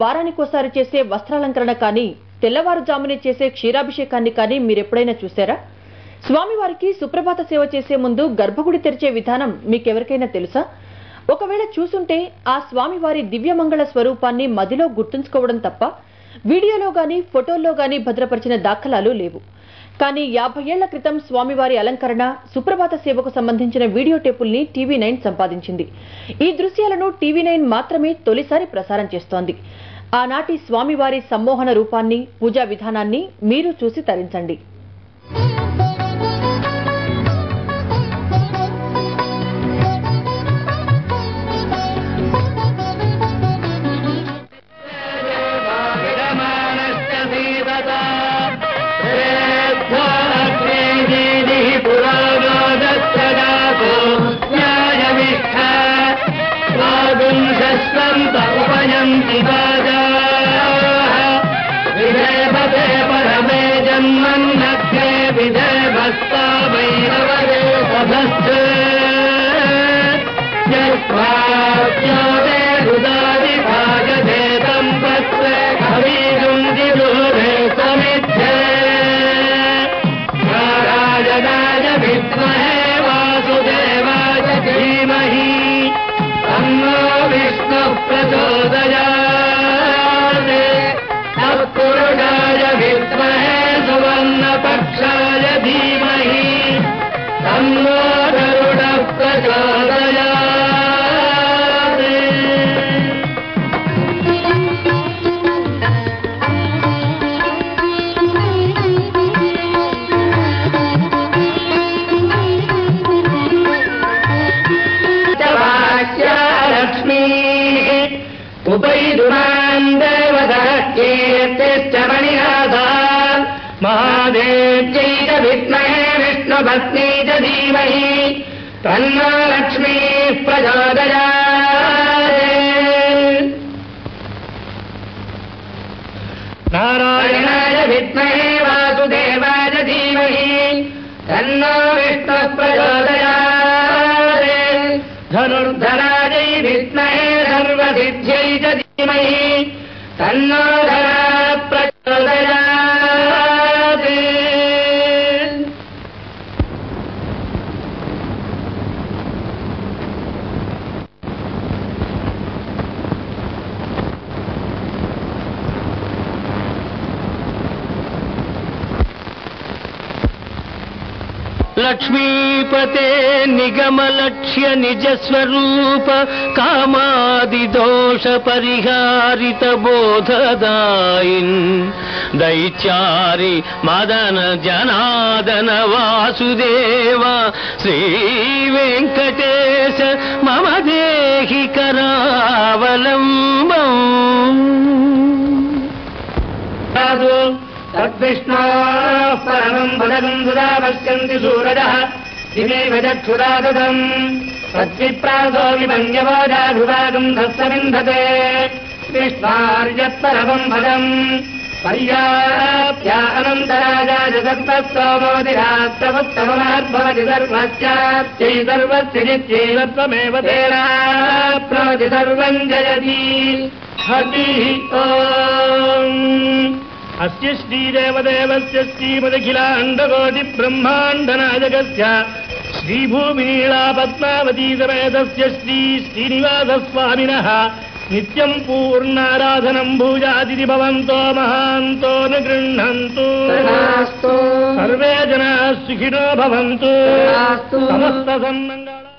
వారానికోసారి చేసే వస్త్రాలంకరణ కానీ తెల్లవారుజామునే చేసే క్షీరాభిషేకాన్ని కానీ మీరెప్పుడైనా చూసారా? స్వామివారికి సుప్రభాత సేవ చేసే ముందు గర్భగుడి తెరిచే విధానం మీకెవరికైనా తెలుసా? ఒకవేళ చూసుంటే ఆ స్వామివారి దివ్యమంగళ స్వరూపాన్ని మదిలో గుర్తుంచుకోవడం తప్ప వీడియోలో గాని ఫోటోల్లో గాని భద్రపరిచిన దాఖలాలు లేవు. కానీ 50 ఏళ్ల క్రితం స్వామివారి అలంకరణ సుప్రభాత సేవకు సంబంధించిన వీడియో టేపుల్ని టీవీ9 సంపాదించింది. ఈ దృశ్యాలను టీవీ9 మాత్రమే తొలిసారి ప్రసారం చేస్తోంది. ఆనాటి స్వామివారి సమ్మోహన రూపాన్ని, పూజా విధానాన్ని మీరు చూసి తరించండి. महादेव्यै विद्महे विष्णुपत्नी च धीमहि तन्नो लक्ष्मीः प्रचोदयात्। नारायणाय विद्महे वासुदेवाय धीमहि तन्नो विष्णुः प्रचोदयात्। धनुर्धरायै विद्महे सर्वसिद्ध्यै च धीमहि तन्नो धनः प्रचोदयात्। लक्ष्मीपते निगमलक्ष्य निजस्वरूप कामादिदोष परिहारित बोधदायिन् दैत्यारि मदन जनादन वासुदेव श्री वेंकटेश मम देहि करावलम्बम्। तद्विष्णोः परमं पदं सदा पश्यन्ति सूरजः दिवेव चक्षुरादतम् तद्विप्रासो विभङ्ग्यवोजाभिवागम् तत्सविन्धते विष्णार्यत्परमं पदम् पर्याप्त्या अनन्तराजाय सर्वस्तोमोदिरात्रमुत्तममाद्भवति सर्वस्याप्त्यै सर्वस्य नित्यैव त्वमेव तेनाप्नोति सर्वं जयति। हरिः ओम्। अस्य श्रीदेवदेवस्य श्रीमदखिलाण्डकोटिब्रह्माण्डनायकस्य श्रीभूमिनीला पद्मावती समेतस्य श्रीनिवासस्वामिनः नित्यं पूर्णाराधनं भूजादिति भवन्तो महान्तो न गृह्णन्तु। सर्वे जनाः सुखिनो भवन्तु। समस्त सन्मङ्गलानि।